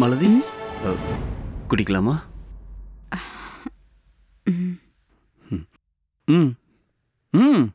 மாலதி குடிக்கலாமா? ம் ம்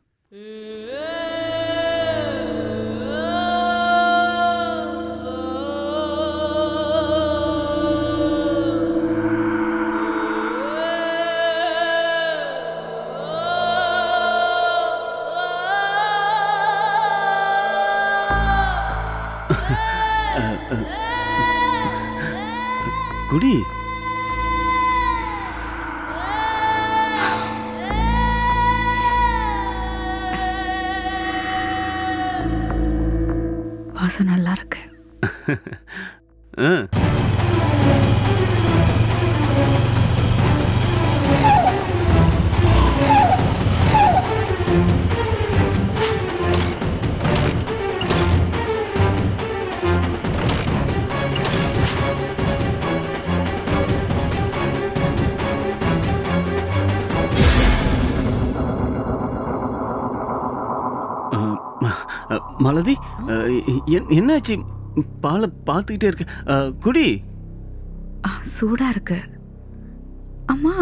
குடி. வாசம் நல்லா இருக்கு. மாலதி என்னாச்சு? பாலை பார்த்துக்கிட்டே இருக்க. குடி. சூடா இருக்கு. அம்மா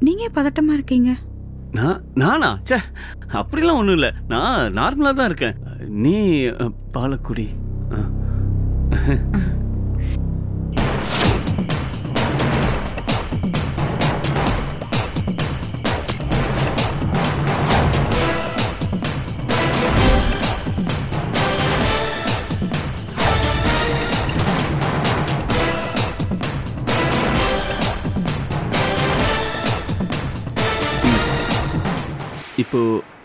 நீங்க பதட்டமா இருக்கீங்க? நானா? சே, அப்படிலாம் ஒன்றும் இல்லை. நான் நார்மலாக தான் இருக்கேன். நீ பாலை குடி. இப்போ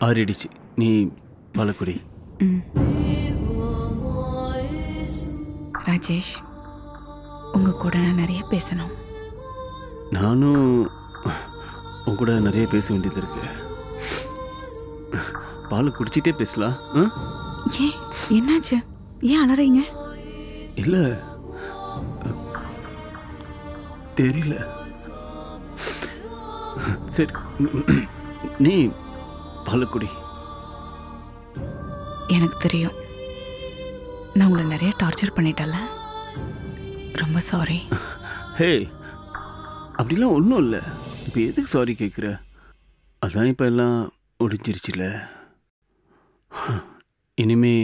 ஆறிடுச்சு. நீ பாலக்குடி. ராஜேஷ், உங்க கூட நான் நிறைய பேசணும். நானும் உங்க கூட நிறைய பேச வேண்டியது இருக்கு. பால் குடிச்சிட்டே பேசலாம். ஏன், என்னாச்சு? ஏன் அலறீங்க? இல்ல, தெரியல. சரி, நீ பாலக்குடி. எனக்கு தெரியும், நான் உங்களை நிறைய டார்ச்சர் பண்ணிட்டல. ரொம்ப சாரி. ஹே, அப்படிலாம் ஒன்றும் இல்லை. இப்போ எதுக்கு சாரி கேட்குற? அதான் இப்போ எல்லாம் ஒழிஞ்சிருச்சுல. இனிமே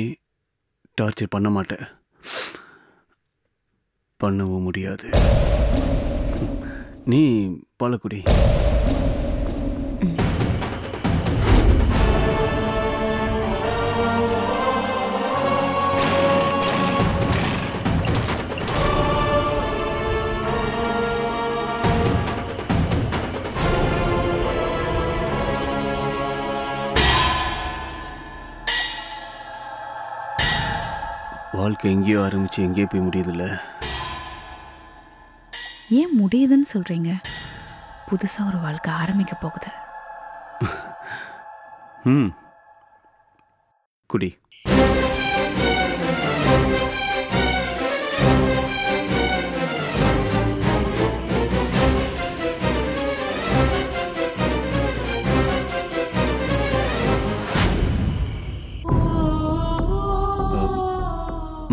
டார்ச்சர் பண்ண மாட்டேன், பண்ணவும் முடியாது. நீ பாலக்குடி. வாழ்க்கை எங்கேயோ ஆரம்பிச்சு எங்கேயோ போய் முடியுதுல்ல. ஏன் முடியுதுன்னு சொல்றீங்க? புதுசா ஒரு வாழ்க்கை ஆரம்பிக்க போகுது. குடி.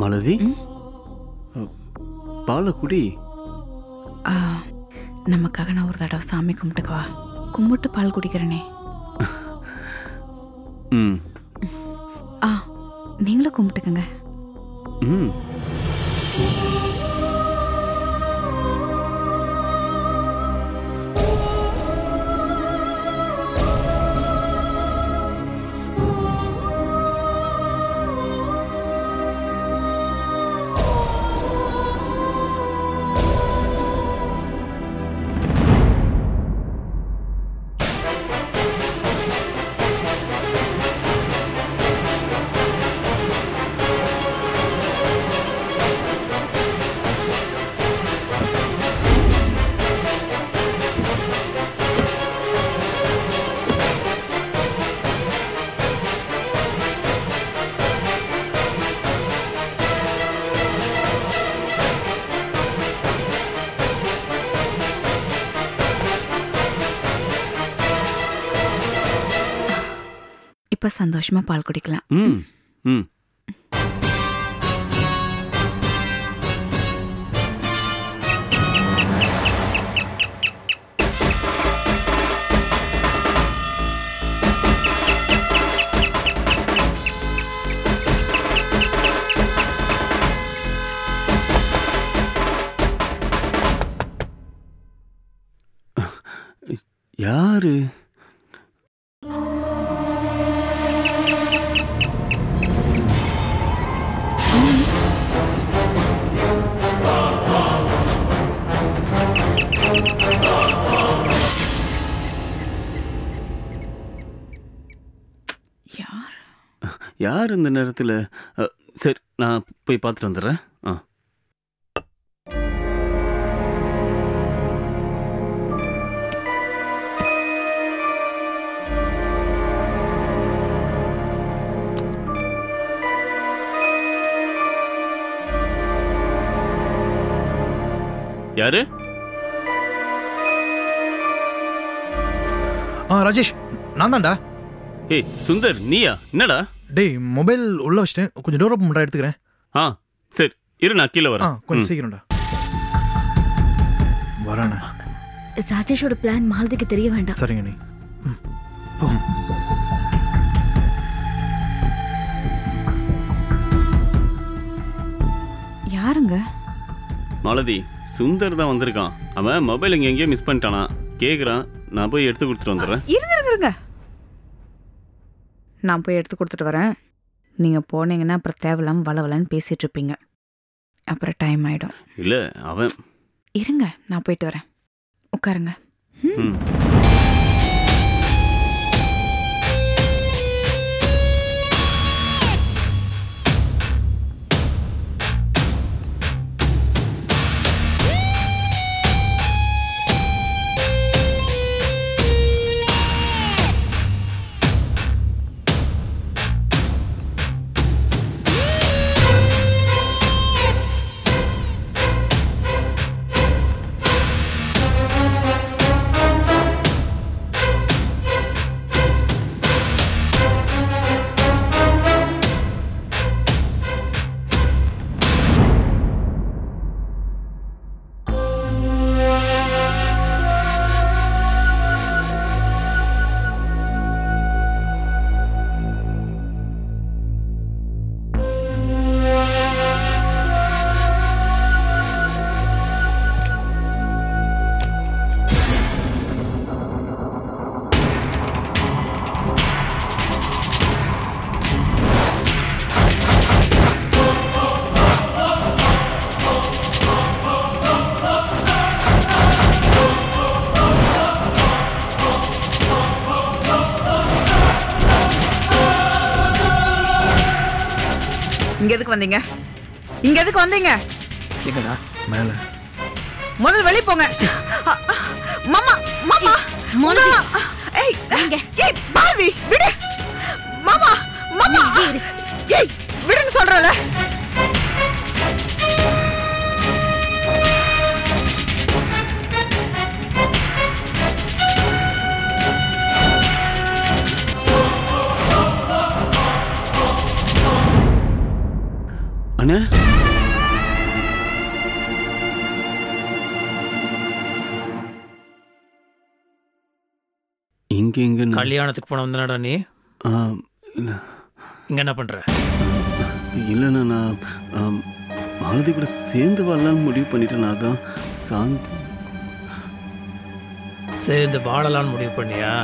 மாலதி, பாலக்குடி. நமக்காக நான் ஒரு தடவை சாமி கும்பிட்டுக்கவா? கும்பிட்டு பால் குடிக்கிறேனே. நீங்களும் கும்பிட்டுக்கங்க. இப்ப சந்தோஷமா பால் குடிக்கலாம். யாரு? யார் இந்த நேரத்தில்? சரி, நான் போய் பார்த்துட்டு வந்துடுறேன். யாரு? ராஜேஷ், நான் தான்டா. ஏய் சுந்தர், நீயா? என்னடா? டேய், மொபைல் உள்ள வச்சிட்டேன், கொஞ்சம் டோர் ஓப்பன் பண்ணுறா, எடுத்துக்கிறேன். சரி இரு, நான் கீழே வரேன். கொஞ்சம் சீக்கிரம்டா. வரானே. ராஜேஷோட பிளான் மாலதிக்கு தெரிய வேண்டாம். சரிங்க நீ. யாருங்க? மாலதி, சுந்தர் தான் வந்திருக்கான். அவன் மொபைல் இங்கே எங்கேயோ மிஸ் பண்ணிட்டானா கேட்குறான். நான் போய் எடுத்து கொடுத்துட்டு வந்துடுறேன். இருங்க, நான் போய் எடுத்து கொடுத்துட்டு வரேன். நீங்கள் போனீங்கன்னா அப்புறம் தேவையில்லாமல் வளவலன்னு பேசிகிட்டு இருப்பீங்க, அப்புறம் டைம் ஆகிடும். இல்லை அவன். இருங்க, நான் போயிட்டு வரேன். உட்காருங்க. இங்க எதுக்கு வந்தீங்க? இங்க எதுக்கு வந்தீங்க? எங்கடா? மேல. முதல்ல வெளிய போங்க. மாமா, மாமா, மோனா. ஏய், ஏய் பாவி, விடு. மாமா, மாமா. ஏய், விடுன்னு சொல்றல. அண்ணே, இங்க எங்க? கல்யாணத்துக்கு போன வந்தனடா நீ? இங்க என்ன பண்ற? இல்லைண்ணா, நான் மாலதி கூட சேர்ந்து வாழலான்னு முடிவு பண்ணிட்டேன். அதான் சாந்தி. சேர்ந்து வாழலான்னு முடிவு பண்ணியா?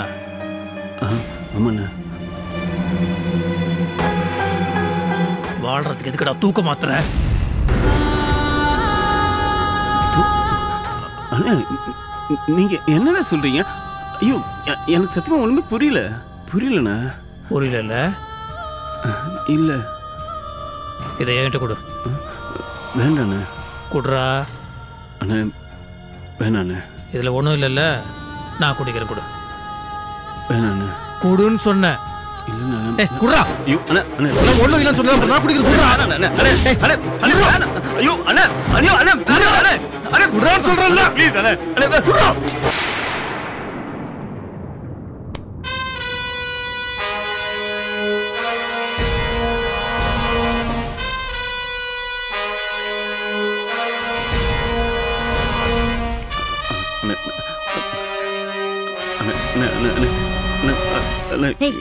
ஆமாண்ணா. வாழ்றதுக்கு எதுக்கடா தூக்க மாத்திர? அண்ணா, நீங்க என்னடா சொல்றீங்க? ஐயோ, எனக்கு சத்தியமா ஒண்ணுமே புரியலண்ணா. புரியல? இல்ல. இதை என்கிட்ட கொடு. வேண்டாண்ணே. குடுறா. அண்ணா வேணாண்ணே. இதுல ஒண்ணும் இல்லைல்ல, நான் குடிக்கிறேன். கொடு. வேணாண்ணே. குடுன்னு சொன்னேன். இல்லண்ணா. குடுறா. ஐயோ அண்ணா, அண்ணா ஒண்ணும் இல்லைன்னு சொல்றேன். நான் குடிக்கிறேன். குடுறா. அண்ணா, அண்ணா, அண்ணா, ஐயோ அண்ணா, ஐயோ அண்ணா, அண்ணா குடுறான்னு சொல்றேன்ல. ப்ளீஸ் அண்ணா, அண்ணா குடுறா.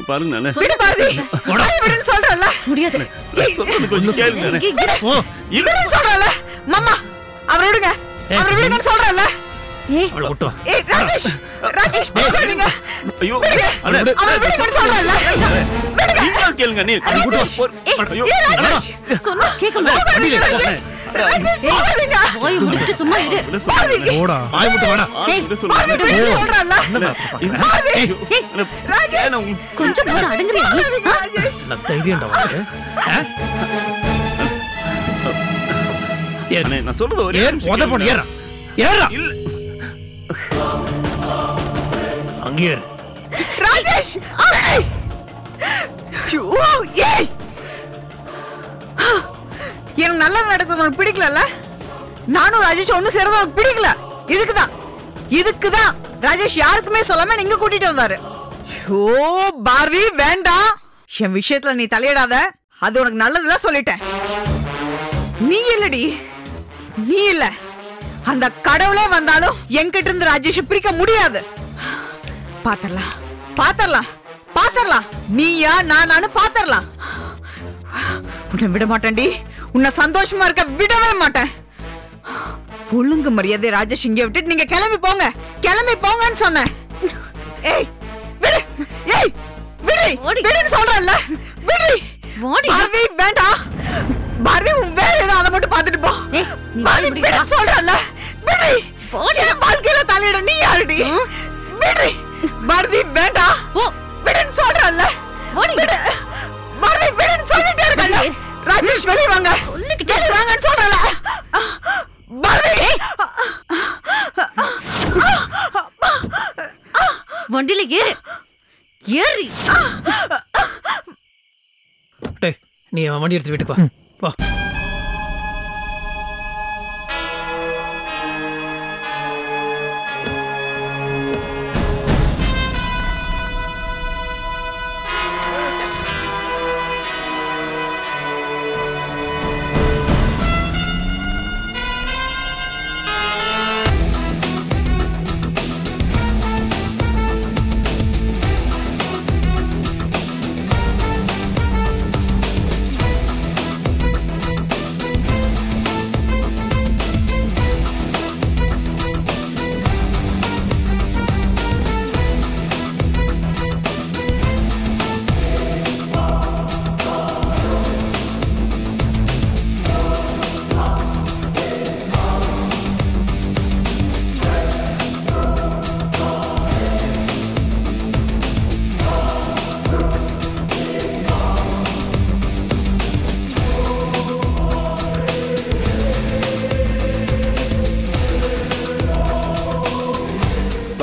பாருங்க சொல்றல முடியாது. மாமா, அவரை விடுங்க, அவரை விடுங்கன்னு சொல்றல. ஏய் அவளை விட்டு வா. ஏய் ராஜேஷ் ராஜேஷ் போகாதீங்க. ஐயோ அவரை விடுங்கன்னு சொல்றேன்ல. நீங்க கேளுங்க நீ ஐயோ ஏய் ராஜேஷ் சொன்னா கேட்க போகாதீங்க ராஜேஷ். ராஜேஷ் போகாதீங்க. போய் முடிச்சு சும்மா இரு. போடா. வாய் விட்டு வாடா. ஏய் பாரதி விடுன்னு சொல்றேன்ல. ராஜேஷ் கொஞ்சம் போது அடங்குறியா நீ? ராஜேஷ் என்ன தைரியம்டா உனக்கு? அண்ணே, நான் சொல்றது ஒரே ஏறு, நிமிஷம் உத போடு, கேளுங்க. ஏறுடா. இல்ல அங்கேயே இரு. ராஜேஷ் ஏய் ஐயோ ஏய் எனக்கு நல்லது நடக்கிறது உனக்கு பிடிக்கல. நானும் ராஜேஷ் ஒன்னும் சேர்றது உனக்கு பிடிக்கல. இதுக்குதான் ராஜேஷ் யாருக்குமே சொல்லாம நீங்க கூட்டிட்டு வந்தாரு. ஓ பார்வி வேண்டாம். என் விஷயத்துல நீ தலையிடாத. அது உனக்கு நல்லதுல சொல்லிட்டேன். நீ இல்லடி, நீ இல்ல. அந்த கடவுளே வந்தாலும் என்கிட்ட இருந்து ராஜேஷ் பிரிக்க முடியாது. பாத்தரலாம். நீயா நானானு பாத்தரலாம். உன்னை விட மாட்டேன்டி. உன்னை சந்தோஷமா இருக்க விடவே மாட்டேன். ஒழுங்கு மரியாதை ராஜேஷ் இங்கே விட்டுட்டு நீங்க கிளம்பி போங்கன்னு சொன்னேன். ஏய் விடு, ஏய் விடு, விடுன்னு சொல்றேன்ல. விடு பார்வி வேண்டாம். பார்வி உன் வேலை ஏதோ அதை மட்டும் பார்த்துட்டு போ. பார்வி விடுன்னு சொல்றேன்ல. விடு, என் வாழ்க்கையில தலையிட நீ யாருடி? விடு பார்வி வேண்டாம். விடுன்னு சொல்றேன்ல. விடு பார்வி விடுன்னு சொல்லிட்டே இருக்கல. ராஜேஷ் வெளிய வாங்க. சொல்லிக்கிட்டே வாங்கன்னு சொல்றல. பார்வி வண்டில ஏறி டேய், நீ அவன் வண்டி எடுத்து வீட்டுக்கு வா. வா.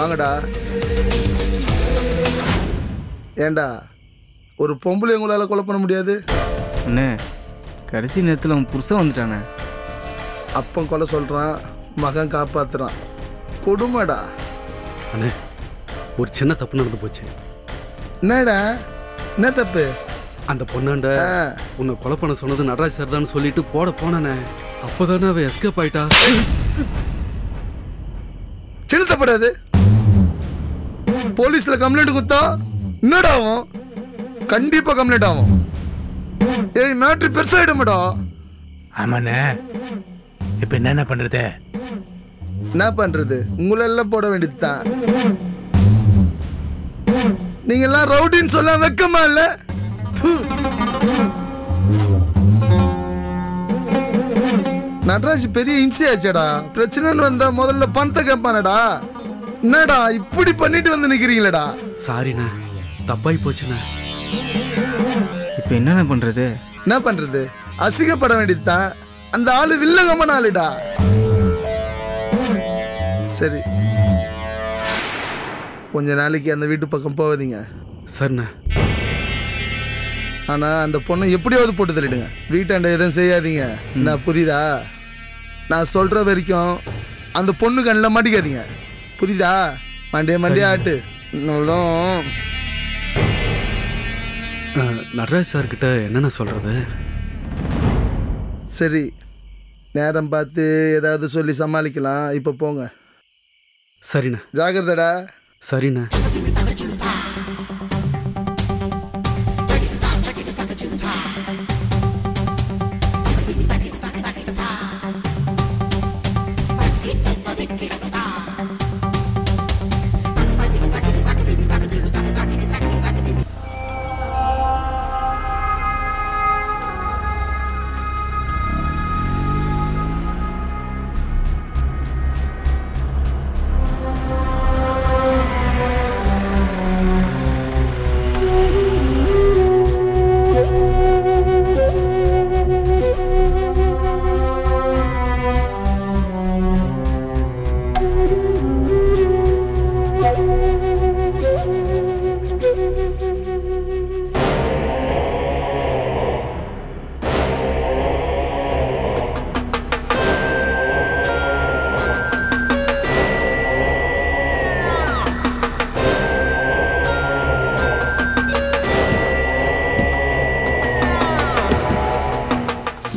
வாங்கடா. ஏண்டா ஒரு பொம்பளை உங்களால கொலை பண்ண முடியாது? அண்ணே, கடைசி நேரத்தில் அவன் புருஷன் வந்துட்டானே. அப்பன் கொலை சொல்றான், மகன் காப்பாத்துறான். கொடுமைடா. அண்ணே, ஒரு சின்ன தப்பு நடந்து போச்சு. என்னடா? என்ன தப்பு? அந்த பொண்ணாண்ட உன்னை கொலை பண்ண சொன்னது நடராஜ் சார் தான் சொல்லிட்டு போனே. அப்பதானே அவ எஸ்கேப் ஆயிட்டா. சின்ன தப்புடாது. போலீஸ்ல கம்ப்ளைண்ட் கொடுத்தா என்னடா ஆகும்? கண்டிப்பா கம்ப்ளைண்ட் ஆகும். ஏய் மேட்ரு பெருசாயிடும்டா. ஆமாண்ணே, இப்ப என்ன பண்றது? என்ன பண்றது? உங்களெல்லாம் போட வேண்டியதுதான். நீங்க எல்லாம் ரவுடின்னு சொல்ல வெக்கமா இல்ல? நடராஜ் பெரிய இம்சையாச்சடா. பிரச்சனைன்னு வந்தா முதல்ல பணத்தை கேட்பானடா. என்னடா இப்படி பண்ணிட்டு வந்து நிக்கிறீங்களடா? சாரிண்ணா, தப்பாய் போச்சுண்ணா. இப்போ என்னென்ன பண்ணுறது? என்ன பண்றது? அசிங்கப்பட வேண்டியதுதான். அந்த ஆளு வில்லங்கமான ஆளுடா. சரி, கொஞ்ச நாளைக்கு அந்த வீட்டு பக்கம் போகாதீங்க. சரிண்ணா. ஆனா அந்த பொண்ணை எப்படியாவது போட்டு தள்ளிடுங்க. வீட்டாண்ட எதுவும் செய்யாதீங்க. நான் புரியுதா? நான் சொல்ற வரைக்கும் அந்த பொண்ணு கண்ணில் மாட்டிக்காதீங்க. புரியுதா? மண்டே ஆட்டு. நடராஜ் சார் கிட்ட என்னென்ன சொல்றது? சரி, நேரம் பார்த்து ஏதாவது சொல்லி சமாளிக்கலாம். இப்போ போங்க. சரிண்ணா. ஜாகிரதடா. சரிண்ணா.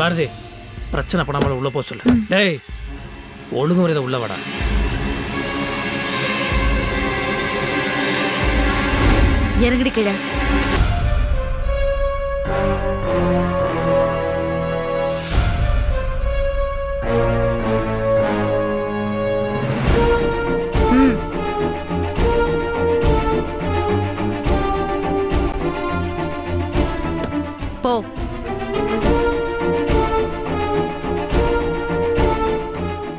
பாரதி பிரச்சனை பண்ணாமல் உள்ள போக சொல்லு. டேய் ஒழுங்குமுறை உள்ள வாடா. இறங்கடி கீழே. போ.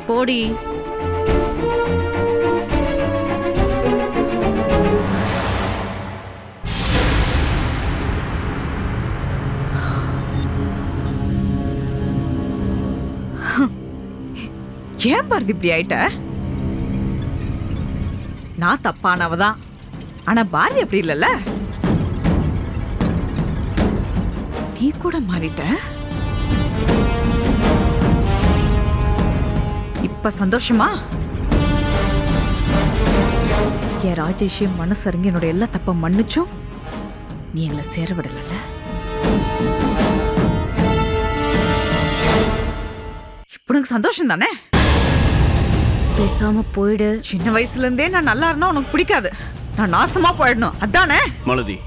போடி. ஏன் பாரதி இப்படி ஆயிட்ட? நான் தப்பானவதான். ஆனா பாரதி அப்படி இல்லல்ல. நீ கூட மாறிட்ட. இப்ப சந்தோஷமா? என் ராஜேஷே மனசறிஞ்சு என்னோட எல்லா தப்ப மன்னிச்சும் நீ எங்களை சேர விடல. இப்ப உனக்கு சந்தோஷம் தானே? பேசாம போயிடு. சின்ன வயசுல இருந்தே நான் நல்லா இருந்தா உனக்கு பிடிக்காது. நான் நாசமா போயிடணும் அதானே? மாலதி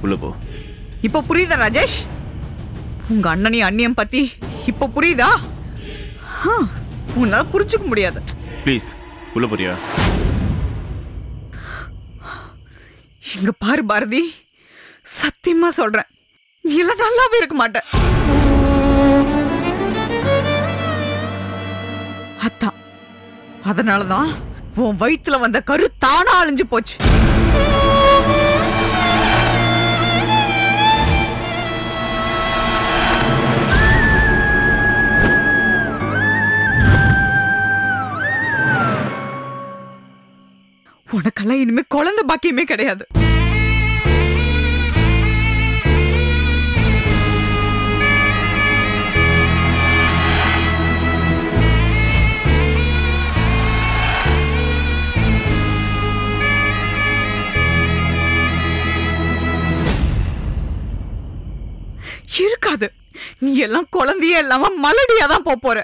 உள்ள போ. இப்ப புரியுதா ராஜேஷ்? உங்க அண்ணனையும் அண்ணியம் பத்தி இப்ப புரியுதா? உன்னால புரிஞ்சுக்க முடியாது. ப்ளீஸ் உள்ள போறியா? இங்க பாரு பாரதி, சத்தியமா சொல்றேன், நீ எல்லாம் நல்லாவே இருக்க மாட்ட. அதான் அதனாலதான் உன் வயித்துல வந்த கரு தானா அழிஞ்சு போச்சு. உனக்கெல்லாம் இனிமே குழந்தை பாக்கியமே கிடையாது. இருக்காது. நீ எல்லாம் குழந்தையே இல்லாம மலடியாதான் போற.